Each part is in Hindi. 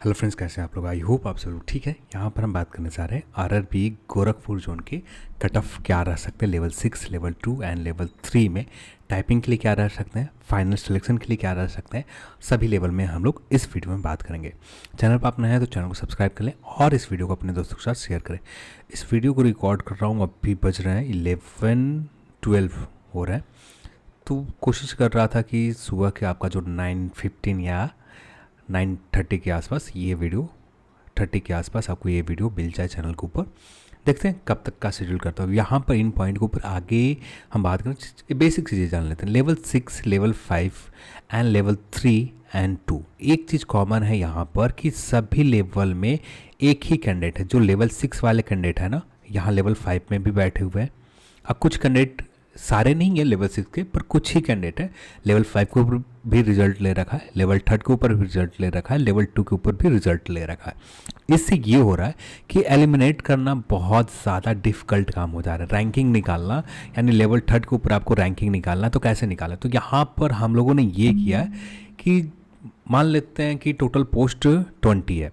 हेलो फ्रेंड्स, कैसे हैं आप लोग। आई होप आप सब लोग ठीक है। यहाँ पर हम बात करने जा रहे हैं आरआरबी गोरखपुर जोन के कट ऑफ क्या रह सकते हैं लेवल 6, लेवल 2 एंड लेवल 3 में। टाइपिंग के लिए क्या रह सकते हैं, फाइनल सिलेक्शन के लिए क्या रह सकते हैं, सभी लेवल में हम लोग इस वीडियो में बात करेंगे। चैनल पर आप नए हैं तो चैनल को सब्सक्राइब कर लें और इस वीडियो को अपने दोस्तों के साथ शेयर करें। इस वीडियो को रिकॉर्ड कर रहा हूँ, अभी बज रहे हैं 11-12 हो रहा है। तो कोशिश कर रहा था कि सुबह के आपका जो 9:15 या 9:30 के आसपास ये वीडियो 30 के आसपास आपको ये वीडियो मिल जाए चैनल के ऊपर। देखते हैं कब तक का शेड्यूल करता हूँ। यहाँ पर इन पॉइंट के ऊपर आगे हम बात करें, बेसिक चीज़ें जान लेते हैं। Level 6, level 5 and level 3 and 2, एक चीज़ कॉमन है यहाँ पर कि सभी लेवल में एक ही कैंडिडेट है। जो लेवल 6 वाले कैंडिडेट है ना, यहाँ लेवल 5 में भी बैठे हुए हैं। अब कुछ कैंडिडेट, सारे नहीं है लेवल 6 के, पर कुछ ही कैंडिडेट है लेवल 5 के ऊपर भी रिजल्ट ले रखा है, लेवल 3 के ऊपर भी रिजल्ट ले रखा है, लेवल 2 के ऊपर भी रिजल्ट ले रखा है। इससे ये हो रहा है कि एलिमिनेट करना बहुत ज़्यादा डिफ़िकल्ट काम हो जा रहा है। रैंकिंग निकालना, यानी लेवल 3 के ऊपर आपको रैंकिंग निकालना, तो कैसे निकाला। तो यहाँ पर हम लोगों ने ये किया है कि मान लेते हैं कि टोटल पोस्ट 20 है,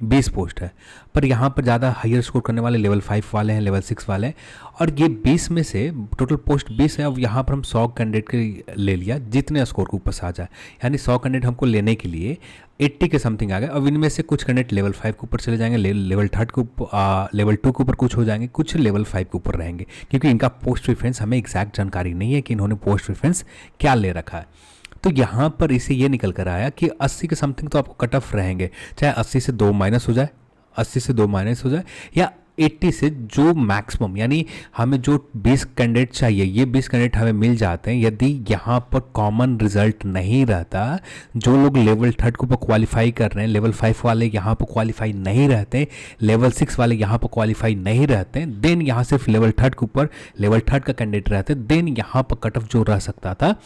20 पोस्ट है, पर यहाँ पर ज़्यादा हायर स्कोर करने वाले लेवल 5 वाले हैं, लेवल 6 वाले हैं। और ये 20 में से टोटल पोस्ट 20 है। अब यहाँ पर हम 100 कैंडिडेट के ले लिया जितने स्कोर के ऊपर से आ जाए, यानी 100 कैंडिडेट हमको लेने के लिए 80 के समथिंग आ गए। अब इनमें से कुछ कैंडिडेट लेवल 5 के ऊपर चले जाएंगे, लेवल 3 के ऊपर, लेवल 2 के ऊपर कुछ हो जाएंगे, कुछ लेवल 5 के ऊपर रहेंगे, क्योंकि इनका पोस्ट प्रेफरेंस हमें एग्जैक्ट जानकारी नहीं है कि इन्होंने पोस्ट प्रेफरेंस क्या ले रखा है। तो यहाँ पर इसे ये निकल कर आया कि 80 के समथिंग तो आपको कट ऑफ रहेंगे, चाहे 80 से 2 माइनस हो जाए, 80 से 2 माइनस हो जाए, या 80 से जो मैक्सिमम, यानी हमें जो 20 कैंडिडेट चाहिए, ये 20 कैंडिडेट हमें मिल जाते हैं यदि यहाँ पर कॉमन रिजल्ट नहीं रहता। जो लोग लेवल 3 के ऊपर क्वालिफाई कर रहे हैं, लेवल 5 वाले यहाँ पर क्वालिफाई नहीं रहते, लेवल 6 वाले यहाँ पर क्वालिफाई नहीं रहते, देन यहाँ सिर्फ लेवल 3 के ऊपर लेवल 3 का कैंडिडेट रहते, देन यहाँ पर कट ऑफ जो रह सकता था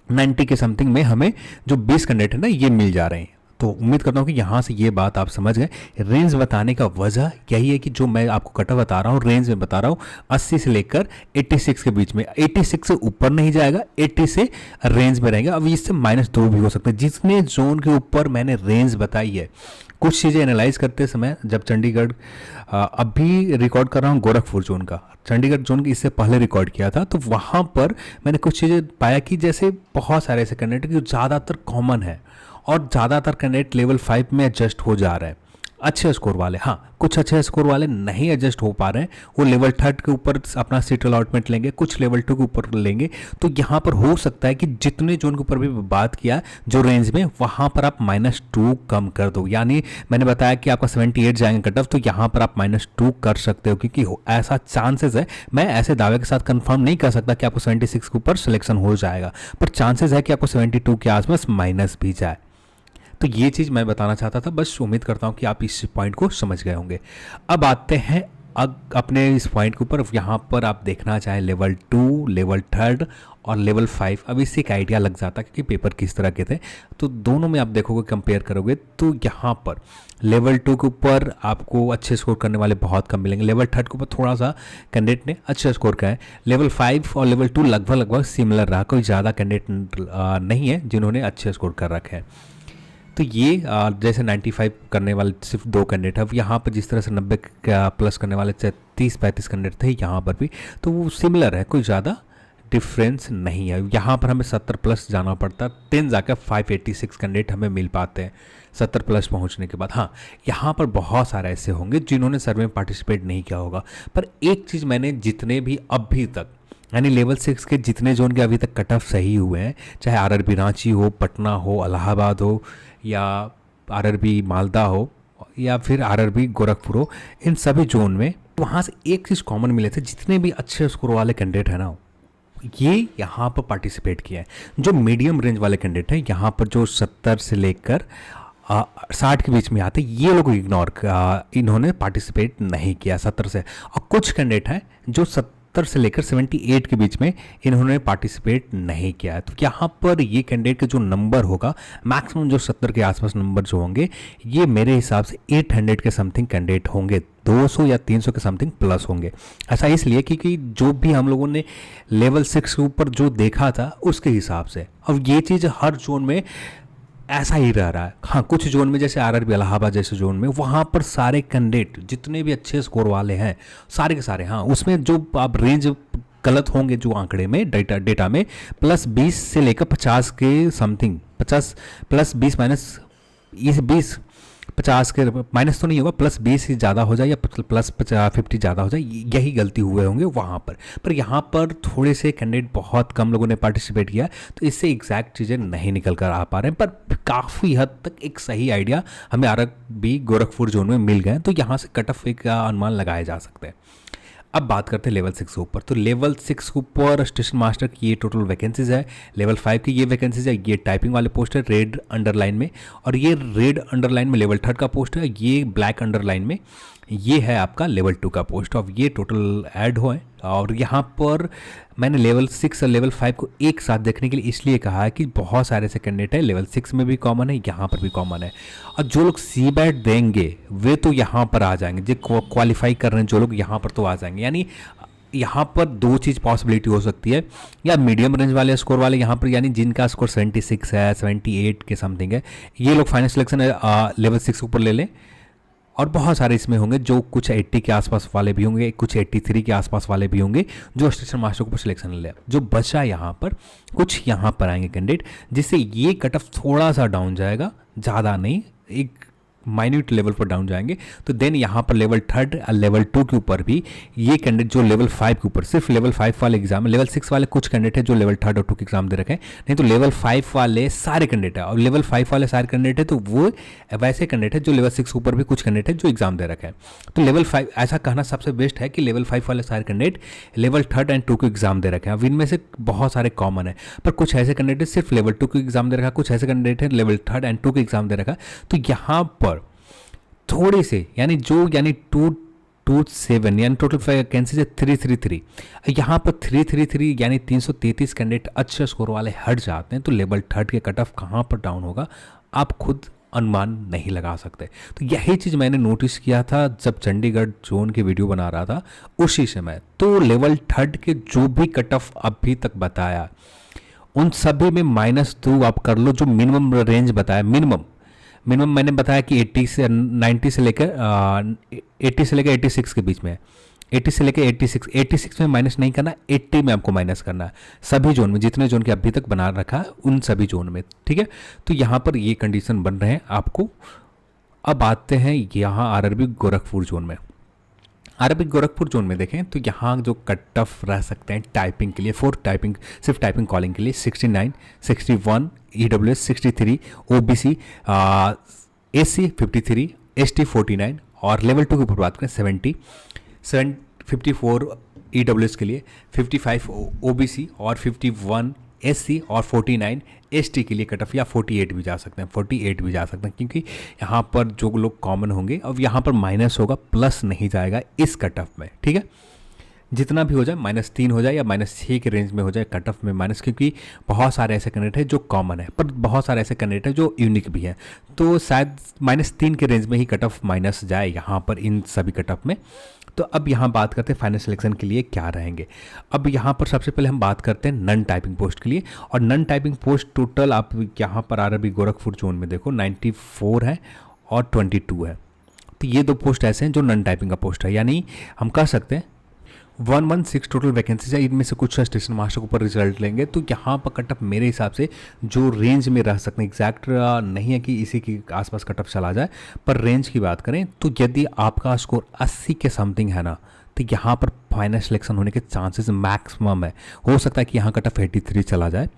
90 के समथिंग में हमें जो 20 कैंडिडेट है ना, ये मिल जा रहे हैं। तो उम्मीद करता हूँ कि यहाँ से ये बात आप समझ गए। रेंज बताने का वजह यही है कि जो मैं आपको कट ऑफ बता रहा हूँ, रेंज में बता रहा हूँ 80 से लेकर 86 के बीच में। 86 से ऊपर नहीं जाएगा, 80 से रेंज में रहेगा। अब इससे -2 भी हो सकते हैं। जितने जोन के ऊपर मैंने रेंज बताई है, कुछ चीज़ें एनालाइज करते समय, जब चंडीगढ़, अभी रिकॉर्ड कर रहा हूँ गोरखपुर जोन का, चंडीगढ़ जोन की इससे पहले रिकॉर्ड किया था, तो वहाँ पर मैंने कुछ चीज़ें पाया कि जैसे बहुत सारे ऐसे कैंडिडेट जो ज़्यादातर कॉमन है और ज़्यादातर कैंडिडेट लेवल 5 में एडजस्ट हो जा रहे हैं, अच्छे स्कोर वाले। हाँ, कुछ अच्छे स्कोर वाले नहीं एडजस्ट हो पा रहे हैं, वो लेवल 3 के ऊपर अपना सीट अलॉटमेंट लेंगे, कुछ लेवल 2 के ऊपर लेंगे। तो यहाँ पर हो सकता है कि जितने जोन के ऊपर भी बात किया जो रेंज में, वहाँ पर आप -2 कम कर दो। यानी मैंने बताया कि आपका 78 जाएंगे कट ऑफ, तो यहाँ पर आप -2 कर सकते हो, क्योंकि ऐसा चांसेस है। मैं ऐसे दावे के साथ कंफर्म नहीं कर सकता कि आपको 76 के ऊपर सिलेक्शन हो जाएगा, पर चांसेस है कि आपको 72 के आसपास माइनस भी जाए। तो ये चीज़ मैं बताना चाहता था, बस उम्मीद करता हूँ कि आप इस पॉइंट को समझ गए होंगे। अब आते हैं अपने इस पॉइंट के ऊपर। यहाँ पर आप देखना चाहें लेवल 2, लेवल 3 और लेवल 5, अब इससे एक आइडिया लग जाता है कि पेपर किस तरह के थे। तो दोनों में आप देखोगे, कंपेयर करोगे, तो यहाँ पर लेवल 2 के ऊपर आपको अच्छे स्कोर करने वाले बहुत कम मिलेंगे। लेवल 3 के ऊपर थोड़ा सा कैंडिडेट ने अच्छा स्कोर किया है। लेवल 5 और लेवल 2 लगभग सिमिलर रहा, कोई ज़्यादा कैंडिडेट नहीं है जिन्होंने अच्छे स्कोर कर रखे हैं। तो ये जैसे 95 करने वाले सिर्फ 2 कैंडिडेट है। अब यहाँ पर जिस तरह से 90 प्लस करने वाले 30-35 कैंडिडेट थे यहाँ पर भी, तो वो सिमिलर है, कोई ज़्यादा डिफरेंस नहीं है। यहाँ पर हमें 70 प्लस जाना पड़ता है, 10 जाकर 586 कैंडिडेट हमें मिल पाते हैं 70 प्लस पहुँचने के बाद। हाँ, यहाँ पर बहुत सारे ऐसे होंगे जिन्होंने सर्वे में पार्टिसिपेट नहीं किया होगा, पर एक चीज़ मैंने जितने भी अभी तक, यानी लेवल 6 के जितने जोन के अभी तक कट ऑफ सही हुए हैं, चाहे आरआरबी रांची हो, पटना हो, इलाहाबाद हो, या आरआरबी मालदा हो, या फिर आरआरबी गोरखपुर हो, इन सभी जोन में वहाँ से एक चीज़ कॉमन मिले थे। जितने भी अच्छे स्कोर वाले कैंडिडेट हैं ना, ये यहाँ पर पार्टिसिपेट किया है। जो मीडियम रेंज वाले कैंडिडेट हैं, यहाँ पर जो 70 से लेकर 60 के बीच में आते, ये लोग इग्नोर, इन्होंने पार्टिसिपेट नहीं किया 70 से। और कुछ कैंडिडेट हैं जो 70 से लेकर 78 के बीच में, इन्होंने पार्टिसिपेट नहीं किया है। तो यहाँ पर ये कैंडिडेट का जो नंबर होगा, मैक्सिमम जो 70 के आसपास नंबर जो होंगे, ये मेरे हिसाब से 800 के समथिंग कैंडिडेट होंगे, 200 या 300 के समथिंग प्लस होंगे। ऐसा इसलिए क्योंकि जो भी हम लोगों ने लेवल 6 के ऊपर जो देखा था उसके हिसाब से, अब ये चीज़ हर जोन में ऐसा ही रह रहा है। हाँ, कुछ जोन में जैसे आरआरबी इलाहाबाद जैसे जोन में वहाँ पर सारे कैंडिडेट जितने भी अच्छे स्कोर वाले हैं सारे के सारे, हाँ उसमें जो आप रेंज गलत होंगे जो आंकड़े में डेटा में +20 से लेकर 50 के समथिंग, 50 +20 माइनस 20 50 के माइनस तो नहीं होगा, +20 ही ज़्यादा हो जाए या +50 ज़्यादा हो जाए, यही गलती हुए होंगे वहाँ पर यहाँ पर थोड़े से कैंडिडेट बहुत कम लोगों ने पार्टिसिपेट किया, तो इससे एग्जैक्ट चीज़ें नहीं निकल कर आ पा रहे हैं, पर काफ़ी हद तक एक सही आइडिया हमें आरआरबी गोरखपुर जोन में मिल गए, तो यहाँ से कट ऑफ एक अनुमान लगाए जा सकते हैं। अब बात करते हैं लेवल 6 के ऊपर। तो लेवल 6 के ऊपर स्टेशन मास्टर की ये टोटल वैकेंसीज है, लेवल 5 की ये वैकेंसीज है, ये टाइपिंग वाले पोस्ट है रेड अंडरलाइन में, और ये रेड अंडरलाइन में लेवल 3 का पोस्ट है, ये ब्लैक अंडरलाइन में ये है आपका लेवल 2 का पोस्ट। अब ये टोटल ऐड हुए, और यहाँ पर मैंने लेवल 6 और लेवल 5 को एक साथ देखने के लिए इसलिए कहा है कि बहुत सारे ऐसे कैंडिडेट हैं, लेवल 6 में भी कॉमन है, यहाँ पर भी कॉमन है, और जो लोग CBAT देंगे वे तो यहाँ पर आ जाएंगे, जो क्वालिफाई कर रहे हैं जो लोग यहाँ पर तो आ जाएंगे। यानी यहाँ पर दो चीज़ पॉसिबिलिटी हो सकती है, या मीडियम रेंज वाले स्कोर वाले यहाँ पर, यानी जिनका स्कोर 76 है 78 के समथिंग है, ये लोग फाइनल सिलेक्शन लेवल 6 के ऊपर ले लें, और बहुत सारे इसमें होंगे जो कुछ 80 के आसपास वाले भी होंगे, कुछ 83 के आसपास वाले भी होंगे जो स्टेशन मास्टर के ऊपर सिलेक्शन ले। जो बचा यहाँ पर कुछ यहाँ पर आएंगे कैंडिडेट, जिससे ये कट ऑफ थोड़ा सा डाउन जाएगा, ज़्यादा नहीं, एक माइन्यूट लेवल पर डाउन जाएंगे। तो देन यहाँ पर लेवल 3 और लेवल 2 के ऊपर भी ये कैंडिडेट जो लेवल 5 के ऊपर, सिर्फ लेवल 5 वाले एग्जाम है, लेवल 6 वाले कुछ कैंडिडेट है जो लेवल 3 और 2 के एग्जाम दे रखे हैं, नहीं तो लेवल 5 वाले सारे कैंडिडेट है, और लेवल 5 वाले सारे कैंडिडेट है तो वो वैसे कैंडिडेट है जो लेवल 6 के ऊपर भी कुछ कैंडिडेट है जो एग्जाम दे रखे हैं। तो लेवल 5 ऐसा कहना सबसे बेस्ट है कि लेवल 5 वाले सारे कैंडिडेट लेवल 3 और 2 को एग्जाम दे रखे हैं। अब इनमें से बहुत सारे कॉमन है, पर कुछ ऐसे कैंडिडेट सिर्फ लेवल 2 को एग्जाम दे रखा है, कुछ ऐसे कैंडिडेट है लेवल 3 और 2 को एग्जाम दे रखा है। तो यहाँ पर थोड़े से यानी 227 यानी टोटल वैकेंसीज है 333, यहाँ पर 333 यानी 333 कैंडिडेट अच्छे स्कोर वाले हट जाते हैं, तो लेवल 3 के कट ऑफ कहाँ पर डाउन होगा आप खुद अनुमान नहीं लगा सकते। तो यही चीज़ मैंने नोटिस किया था जब चंडीगढ़ जोन की वीडियो बना रहा था उसी समय। तो लेवल 3 के जो भी कट ऑफ अभी तक बताया उन सभी में -2 आप कर लो, जो मिनिमम रेंज बताया, मिनिमम मैंने बताया कि 80 से 90 से लेकर 80 से लेकर 86 के बीच में है, 80 से लेकर 86 में माइनस नहीं करना, 80 में आपको माइनस करना है, सभी जोन में जितने जोन के अभी तक बना रखा है उन सभी जोन में, ठीक है। तो यहाँ पर ये कंडीशन बन रहे हैं आपको। अब आते हैं यहाँ आरआरबी गोरखपुर जोन में। आरआरबी गोरखपुर जोन में देखें तो यहाँ जो कट ऑफ रह सकते हैं टाइपिंग के लिए, सिर्फ टाइपिंग कॉलिंग के लिए 69, 61, EWS 63, OBC SC 53, ST 49, और लेवल 2 के ऊपर बात करें 54 EWS के लिए, 55 OBC और 51 SC और 49 ST के लिए कट ऑफ, या 48 भी जा सकते हैं, 48 भी जा सकते हैं, क्योंकि यहाँ पर जो लोग कॉमन होंगे, अब यहाँ पर माइनस होगा, प्लस नहीं जाएगा इस कट ऑफ में, ठीक है। जितना भी हो जाए -3 हो जाए या -6 के रेंज में हो जाए कट ऑफ में माइनस, क्योंकि बहुत सारे ऐसे कैंडिडेट हैं जो कॉमन है, पर बहुत सारे ऐसे कैंडिडेट हैं जो यूनिक भी हैं, तो शायद -3 के रेंज में ही कट ऑफ माइनस जाए यहाँ पर इन सभी कट ऑफ में। तो अब यहाँ बात करते हैं फाइनल सिलेक्शन के लिए क्या रहेंगे। अब यहाँ पर सबसे पहले हम बात करते हैं नन टाइपिंग पोस्ट के लिए, और नन टाइपिंग पोस्ट टोटल आप यहाँ पर आरआरबी गोरखपुर जोन में देखो 94 है और 22 है। तो ये दो पोस्ट ऐसे हैं जो नन टाइपिंग का पोस्ट है, यानी हम कह सकते हैं 116 टोटल वैकेंसीज है, इनमें से कुछ स्टेशन मास्टर के ऊपर रिजल्ट लेंगे। तो यहाँ पर कट ऑफ मेरे हिसाब से जो रेंज में रह सकते हैं, एग्जैक्ट नहीं है कि इसी के आसपास कट ऑफ चला जाए, पर रेंज की बात करें तो यदि आपका स्कोर 80 के समथिंग है ना, तो यहाँ पर फाइनल सिलेक्शन होने के चांसेस मैक्सिमम है। हो सकता है कि यहाँ कट ऑफ 83 चला जाए,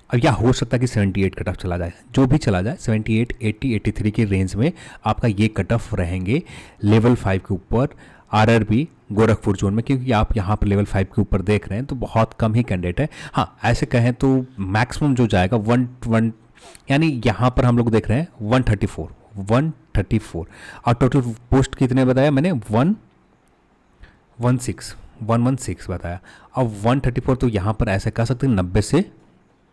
और या हो सकता है कि 78 कट ऑफ चला जाए, जो भी चला जाए 78, 80, 83 के रेंज में आपका ये कट ऑफ रहेंगे लेवल 5 के ऊपर आरआरबी गोरखपुर जोन में, क्योंकि आप यहाँ पर लेवल 5 के ऊपर देख रहे हैं तो बहुत कम ही कैंडिडेट है। हाँ, ऐसे कहें तो मैक्सिमम जो जाएगा 1 यानी यहाँ पर हम लोग देख रहे हैं 134, और टोटल पोस्ट कितने बताया मैंने 116 बताया, अब 134, तो यहाँ पर ऐसे कह सकते हैं 90 से,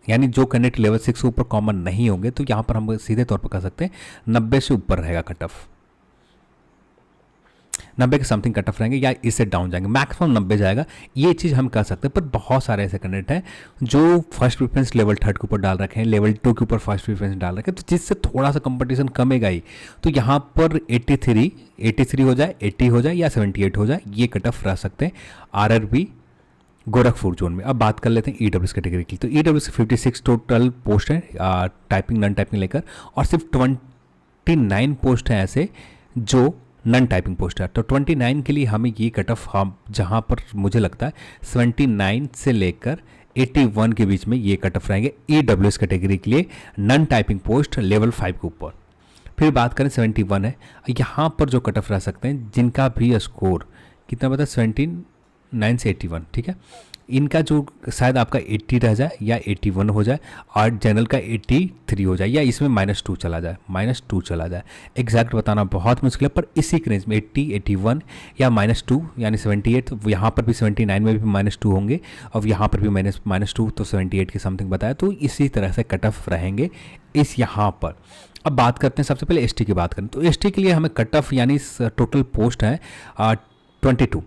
यानी जो कैंडिडेट लेवल 6 के ऊपर कॉमन नहीं होंगे तो यहाँ पर हम सीधे तौर पर कह सकते हैं 90 से ऊपर रहेगा कट ऑफ। 90 के समथिंग कट ऑफ रहेंगे या इससे डाउन जाएंगे, मैक्सिमम 90 जाएगा, ये चीज़ हम कर सकते हैं। पर बहुत सारे ऐसे कैंडिडेट हैं जो फर्स्ट प्रेफरेंस लेवल 3 के ऊपर डाल रखे हैं, लेवल 2 के ऊपर फर्स्ट प्रेफरेंस डाल रखे हैं, तो जिससे थोड़ा सा कंपटीशन कमेगा ही। तो यहाँ पर 83 हो जाए, 80 हो जाए या 78 हो जाए, ये कट ऑफ रह सकते हैं आरआरबी गोरखपुर जोन में। अब बात कर लेते हैं ईडब्ल्यूएस कैटेगरी की। तो ईडब्ल्यूएस 56 टोटल पोस्ट है टाइपिंग नॉन टाइपिंग लेकर, और सिर्फ 29 पोस्ट हैं ऐसे जो नॉन टाइपिंग पोस्ट है। तो 29 के लिए हमें ये कट ऑफ, हम जहाँ पर मुझे लगता है 79 से लेकर 81 के बीच में ये कट ऑफ रहेंगे ईडब्ल्यूएस कैटेगरी के लिए नॉन टाइपिंग पोस्ट लेवल 5 के ऊपर। फिर बात करें 71 है, यहाँ पर जो कट ऑफ रह सकते हैं जिनका भी स्कोर कितना बता 79 से 81, ठीक है, इनका जो शायद आपका 80 रह जाए या 81 हो जाए, और जनरल का 83 हो जाए, या इसमें -2 चला जाए, -2 चला जाए। एग्जैक्ट बताना बहुत मुश्किल है, पर इसी के रेंज में 80, 81 या -2 यानी 78, यहाँ पर भी 79 में भी -2 होंगे, और यहाँ पर भी -2, तो 78 के समथिंग बताया। तो इसी तरह से कट ऑफ रहेंगे इस यहाँ पर। अब बात करते हैं, सबसे पहले एसटी की बात करें तो एसटी के लिए हमें कट ऑफ यानी टोटल पोस्ट है 22।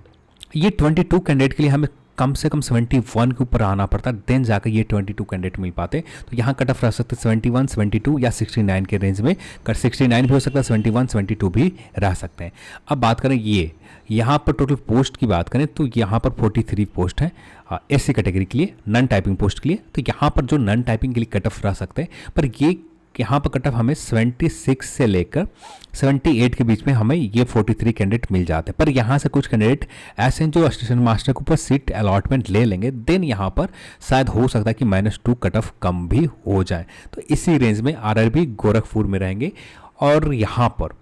ये 22 कैंडिडेट के लिए हमें कम से कम 71 के ऊपर आना पड़ता है, देन जाकर ये 22 कैंडिडेट मिल पाते। तो यहाँ कट ऑफ रह सकते 71, 72 या 69 के रेंज में, 69 भी हो सकता है, 71, 72 भी रह सकते हैं। अब बात करें ये यहाँ पर टोटल पोस्ट की बात करें तो यहाँ पर 43 पोस्ट हैं एससी कैटेगरी के लिए, नॉन टाइपिंग पोस्ट के लिए। तो यहाँ पर जो नॉन टाइपिंग के लिए कट ऑफ रह सकते हैं, पर ये यहाँ पर कट ऑफ हमें 76 से लेकर 78 के बीच में हमें ये 43 कैंडिडेट मिल जाते हैं। पर यहाँ से कुछ कैंडिडेट ऐसे हैं जो असिस्टेंट मास्टर के ऊपर सीट अलॉटमेंट ले लेंगे, देन यहाँ पर शायद हो सकता है कि -2 कट ऑफ कम भी हो जाए। तो इसी रेंज में आरआरबी गोरखपुर में रहेंगे, और यहाँ पर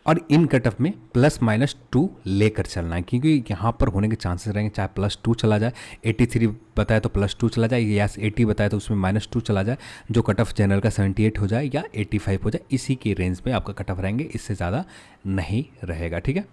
और इन कट ऑफ में +-2 लेकर चलना है, क्योंकि यहाँ पर होने के चांसेस रहेंगे चाहे +2 चला जाए, 83 बताया तो +2 चला जाए, या 80 बताया तो उसमें -2 चला जाए, जो कट ऑफ जनरल का 78 हो जाए या 85 हो जाए, इसी के रेंज में आपका कट ऑफ रहेंगे, इससे ज़्यादा नहीं रहेगा, ठीक है।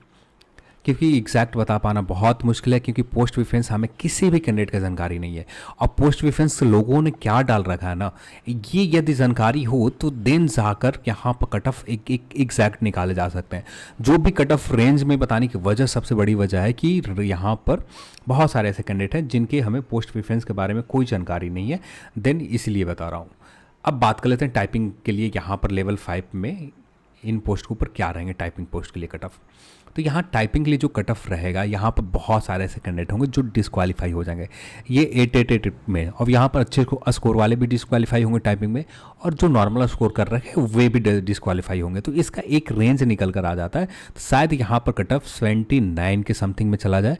क्योंकि एग्जैक्ट बता पाना बहुत मुश्किल है, क्योंकि पोस्ट प्रेफरेंस हमें किसी भी कैंडिडेट का जानकारी नहीं है, और पोस्ट प्रेफरेंस लोगों ने क्या डाल रखा है ना, ये यदि जानकारी हो तो देन जाकर यहाँ पर कट ऑफ एक एग्जैक्ट निकाले जा सकते हैं। जो भी कट ऑफ रेंज में बताने की वजह, सबसे बड़ी वजह है कि यहाँ पर बहुत सारे ऐसे कैंडिडेट हैं जिनके हमें पोस्ट प्रेफरेंस के बारे में कोई जानकारी नहीं है, देन इसलिए बता रहा हूँ। अब बात कर लेते हैं टाइपिंग के लिए यहाँ पर लेवल 5 में इन पोस्ट के ऊपर क्या रहेंगे टाइपिंग पोस्ट के लिए कट ऑफ। तो यहाँ टाइपिंग के लिए जो कट ऑफ रहेगा, यहाँ पर बहुत सारे ऐसे कैंडिडेट होंगे जो डिस्क्वालीफाई हो जाएंगे, ये 888 में, और यहाँ पर अच्छे स्कोर वाले भी डिस्क्वालीफाई होंगे टाइपिंग में, और जो नॉर्मल स्कोर कर रखे हैं वे भी डिस्क्वालीफाई होंगे। तो इसका एक रेंज निकल कर आ जाता है, तो शायद यहाँ पर कट ऑफ 79 के समथिंग में चला जाए,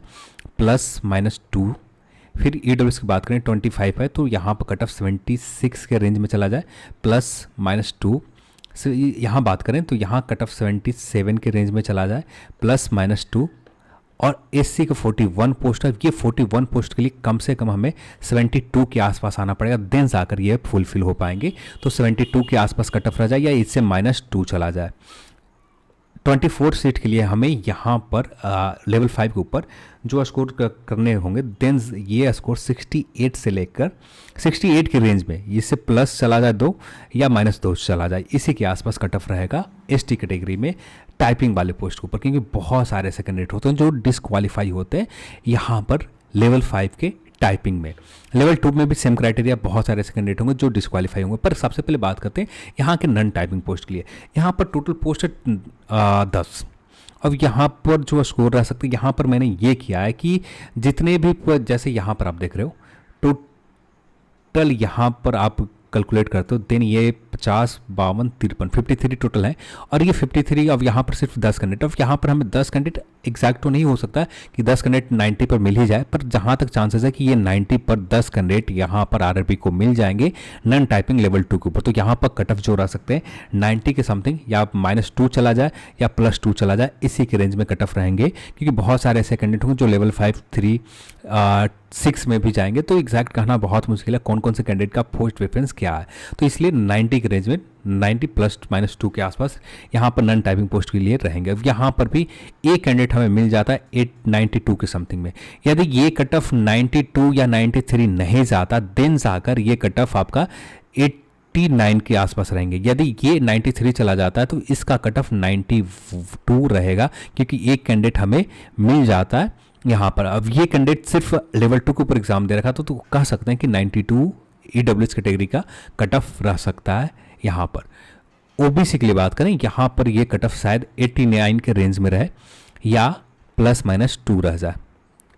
+-2। फिर ईडब्ल्यूएस की बात करें 25 है, तो यहाँ पर कट ऑफ 76 के रेंज में चला जाए, +-2। यहाँ बात करें तो यहाँ कट ऑफ 77 के रेंज में चला जाए, +-2। और एससी का 41 पोस्ट है, ये 41 पोस्ट के लिए कम से कम हमें 72 के आसपास आना पड़ेगा, देन जाकर ये फुलफिल हो पाएंगे। तो 72 के आसपास कट ऑफ रह जाए, या इससे -2 चला जाए। 24 सीट के लिए हमें यहाँ पर लेवल 5 के ऊपर जो स्कोर करने होंगे, देन ये स्कोर 68 से लेकर 68 के रेंज में, इससे प्लस चला जाए 2 या -2 चला जाए, इसी के आसपास कट ऑफ रहेगा एसटी कैटेगरी में टाइपिंग वाले पोस्ट के ऊपर। क्योंकि बहुत सारे ऐसे कैंडिडेट होते हैं जो डिस्क्वालीफाई होते हैं यहाँ पर लेवल 5 के टाइपिंग में। लेवल 2 में भी सेम क्राइटेरिया, बहुत सारे ऐसे कैंडिडेट होंगे जो डिस्क्वालीफाई होंगे। पर सबसे पहले बात करते हैं यहाँ के नॉन टाइपिंग पोस्ट के लिए। यहाँ पर टोटल पोस्ट है 10। अब यहाँ पर जो स्कोर रह सकते हैं, यहाँ पर मैंने ये किया है कि जितने भी, जैसे यहाँ पर आप देख रहे हो टोटल, यहाँ पर आप कैलकुलेट करते हो, देन ये 50, 52, 53, 53 टोटल है। और ये 53, अब यहाँ पर सिर्फ 10 कैंडिडेट, अब यहाँ पर हमें 10 कैंडिडेट एग्जैक्ट तो नहीं हो सकता कि 10 कैंडिडेट 90 पर मिल ही जाए, पर जहाँ तक चांसेस है कि ये 90 पर 10 कैंडिडेट यहाँ पर आरआरबी को मिल जाएंगे नॉन टाइपिंग लेवल 2 के ऊपर। तो यहाँ पर कट ऑफ जो रह सकते हैं 90 के समथिंग, या -2 चला जाए या +2 चला जाए, इसी के रेंज में कट ऑफ रहेंगे। क्योंकि बहुत सारे ऐसे कैंडिडेट होंगे जो लेवल 5, 3, 6 में भी जाएंगे। तो एग्जैक्ट कहना बहुत मुश्किल है कौन कौन से कैंडिडेट का पोस्ट प्रेफरेंस क्या है। तो इसलिए 90 के रेंज में, 90 +-2 के आसपास यहाँ पर नॉन टाइपिंग पोस्ट के लिए रहेंगे। अब यहाँ पर भी एक कैंडिडेट हमें मिल जाता है 892 के समथिंग में। यदि ये कट ऑफ 92 या 93 नहीं जाता, देन जाकर ये कट ऑफ आपका 89 के आसपास रहेंगे। यदि ये 93 चला जाता है तो इसका कट ऑफ 92 रहेगा, क्योंकि एक कैंडिडेट हमें मिल जाता है यहाँ पर। अब ये कैंडिडेट सिर्फ लेवल 2 के ऊपर एग्जाम दे रखा तो कह सकते हैं कि 92 EWS कैटेगरी का कट ऑफ रह सकता है यहाँ पर। ओबीसी के लिए बात करें, यहाँ पर ये कट ऑफ शायद 89 के रेंज में रहे या ±2 रह जाए,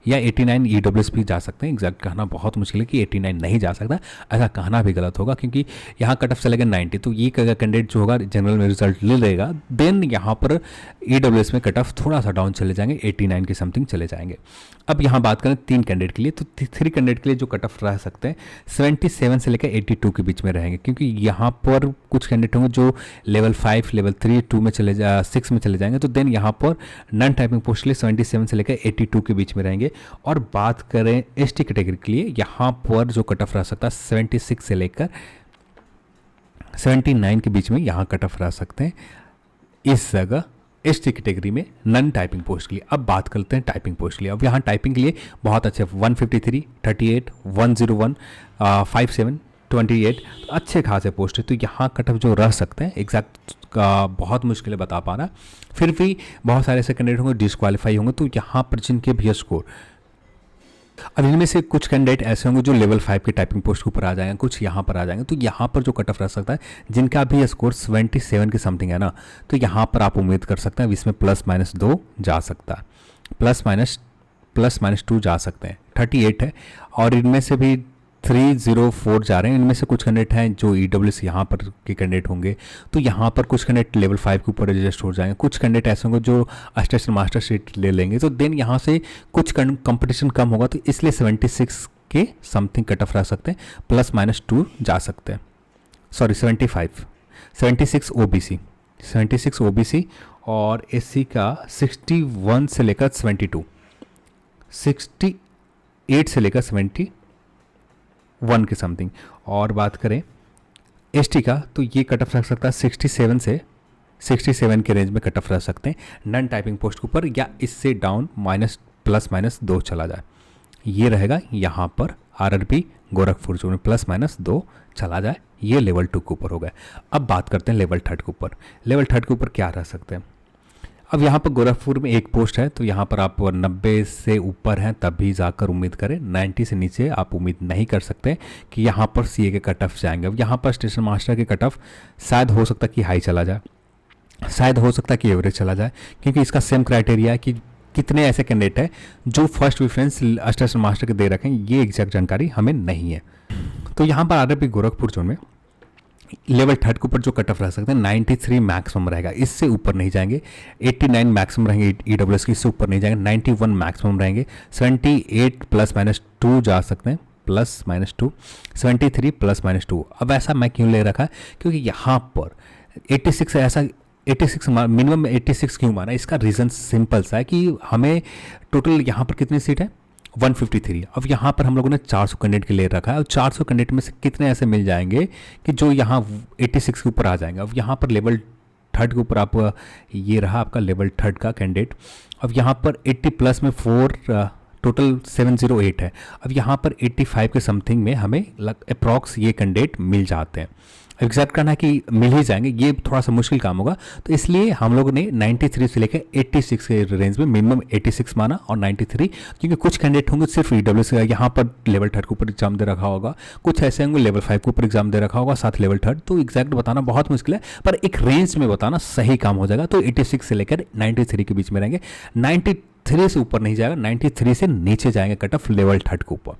या 89 EWS भी जा सकते हैं। एग्जैक्ट कहना बहुत मुश्किल है कि 89 नहीं जा सकता, ऐसा कहना भी गलत होगा, क्योंकि यहाँ कट ऑफ चलेगा 90। तो ये कैंडिडेट जो होगा जनरल में रिजल्ट ले लेगा, देन यहाँ पर EWS में कट ऑफ थोड़ा सा डाउन चले जाएंगे, 89 के समथिंग चले जाएंगे। अब यहाँ बात करें 3 कैंडिडेट के लिए, तो 3 कैंडिडेट के लिए जो कट ऑफ रह सकते हैं 77 से लेकर 82 के बीच में रहेंगे, क्योंकि यहाँ पर कुछ कैंडिडेट होंगे जो लेवल 5, लेवल 3, 2 में 6 में चले जाएंगे। तो देन यहाँ पर नॉन टाइपिंग पोस्ट के लिए 77 से लेकर 82 के बीच में रहेंगे। और बात करें एसटी कैटेगरी के लिए, यहाँ पर जो कट ऑफ रह सकता है 76 से लेकर 79 के बीच में यहाँ कट ऑफ रह सकते हैं इस जगह एसटी कैटेगरी में नॉन टाइपिंग पोस्ट के लिए। अब बात करते हैं टाइपिंग पोस्ट के लिए। अब यहाँ टाइपिंग के लिए बहुत अच्छे 153, 38, 101, 57, 28 अच्छे खासे पोस्ट है। तो यहाँ कट ऑफ जो रह सकते हैं एग्जैक्ट बहुत मुश्किल है बता पाना, फिर भी बहुत सारे ऐसे कैंडिडेट होंगे डिस्क्वालीफाई होंगे। तो यहाँ पर जिनके भी स्कोर, अब इनमें से कुछ कैंडिडेट ऐसे होंगे जो लेवल 5 के टाइपिंग पोस्ट के ऊपर आ जाएंगे, कुछ यहाँ पर आ जाएंगे। तो यहाँ पर जो कट ऑफ रह सकता है जिनका भी स्कोर 77 के समथिंग है ना, तो यहाँ पर आप उम्मीद कर सकते हैं इसमें ±2 जा सकता है, ±2 जा सकते हैं। 38 है और इनमें से भी 304 जा रहे हैं। इनमें से कुछ कैंडिडेट हैं जो EWS यहाँ पर के कैंडिडेट होंगे, तो यहाँ पर कुछ कैंडिडेट लेवल 5 के ऊपर रजिस्टर हो जाएंगे। कुछ कैंडिडेट ऐसे होंगे जो असिस्टेंट मास्टर सीट ले लेंगे, तो देन यहाँ से कुछ कंपटीशन कम होगा, तो इसलिए 76 के समथिंग कट ऑफ रह सकते हैं, ±2 जा सकते हैं। सॉरी 76 OBC और SC का 61 से लेकर 72, 68 से लेकर 71 के समथिंग। और बात करें एसटी का, तो ये कट ऑफ रख सकता है 67 से 67 के रेंज में कट ऑफ रह सकते हैं नॉन टाइपिंग पोस्ट के ऊपर, या इससे डाउन ±2 चला जाए। ये रहेगा यहाँ पर RRB गोरखपुर जो में ±2 चला जाए, ये लेवल 2 के ऊपर हो गया। अब बात करते हैं लेवल 3 के ऊपर। लेवल 3 के ऊपर क्या रह सकते हैं? अब यहाँ पर गोरखपुर में एक पोस्ट है, तो यहाँ पर आप 90 से ऊपर हैं तभी जाकर उम्मीद करें, 90 से नीचे आप उम्मीद नहीं कर सकते कि यहाँ पर CA के कट ऑफ जाएंगे। अब यहाँ पर स्टेशन मास्टर के कट ऑफ शायद हो सकता है कि हाई चला जाए, शायद हो सकता है कि एवरेज चला जाए, क्योंकि इसका सेम क्राइटेरिया है कि कितने ऐसे कैंडिडेट हैं जो फर्स्ट प्रेफरेंस स्टेशन मास्टर के दे रखें, ये एग्जैक्ट जानकारी हमें नहीं है। तो यहाँ पर RRB गोरखपुर जोन में लेवल 3 के ऊपर जो कट ऑफ रह सकते हैं 93 मैक्सिमम रहेगा, इससे ऊपर नहीं जाएंगे। 89 मैक्सिमम रहेंगे EWS की, इससे ऊपर नहीं जाएंगे। 91 मैक्सिमम रहेंगे। 78 ±2 जा सकते हैं, ±2। 73 ±2। अब ऐसा मैं क्यों ले रखा है? क्योंकि यहाँ पर 86 ऐसा 86 मिनिमम 86 क्यों माना? इसका रीज़न सिंपल सा है कि हमें टोटल यहाँ पर कितनी सीट है 153। अब यहाँ पर हम लोगों ने 400 कैंडिडेट के लिए रखा है, और 400 कैंडिडेट में से कितने ऐसे मिल जाएंगे कि जो यहाँ 86 के ऊपर आ जाएंगे। अब यहाँ पर लेवल 3 के ऊपर आप, ये रहा आपका लेवल 3 का कैंडिडेट। अब यहाँ पर 80+ में 4 टोटल 708 है। अब यहाँ पर 85 के समथिंग में हमें अप्रॉक्स ये कैंडिडेट मिल जाते हैं। एग्जैक्ट करना है कि मिल ही जाएंगे, ये थोड़ा सा मुश्किल काम होगा, तो इसलिए हम लोगों ने 93 से लेकर 86 के रेंज में मिनिमम 86 माना और 93, क्योंकि कुछ कैंडिडेट होंगे सिर्फ EWS यहाँ पर लेवल 3 के ऊपर एग्जाम दे रखा होगा, कुछ ऐसे होंगे लेवल 5 के ऊपर एग्जाम दे रखा होगा, साथ लेवल 3। तो एग्जैक्ट बताना बहुत मुश्किल है, पर एक रेंज में बताना सही काम हो जाएगा। तो 86 से लेकर 93 के बीच में रहेंगे। 93 से ऊपर नहीं जाएगा, 93 से नीचे जाएंगे कट ऑफ लेवल 3 के ऊपर।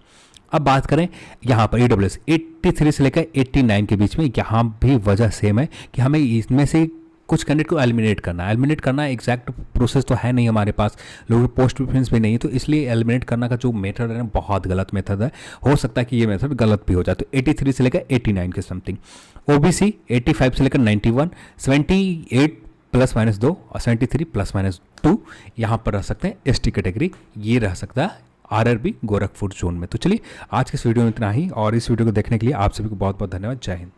अब बात करें यहाँ पर EWS 83 से लेकर 89 के बीच में, यहाँ भी वजह सेम है कि हमें इसमें से कुछ कैंडिडेट को एलिमिनेट करना है। एग्जैक्ट प्रोसेस तो है नहीं हमारे पास, लोगों की पोस्ट प्रेफरेंस भी नहीं है, तो इसलिए एलिमिनेट करने का जो मेथड है ना बहुत गलत मेथड है। हो सकता है कि ये मेथड गलत भी हो जाए। तो 83 से लेकर 89 के समथिंग। OBC 85 से लेकर 91, 78 ±2 और 73 ±2 यहाँ पर रह सकते हैं। ST कैटेगरी ये रह सकता है RRB गोरखपुर जोन में। तो चलिए आज के इस वीडियो में इतना ही, और इस वीडियो को देखने के लिए आप सभी को बहुत बहुत धन्यवाद। जय हिंद।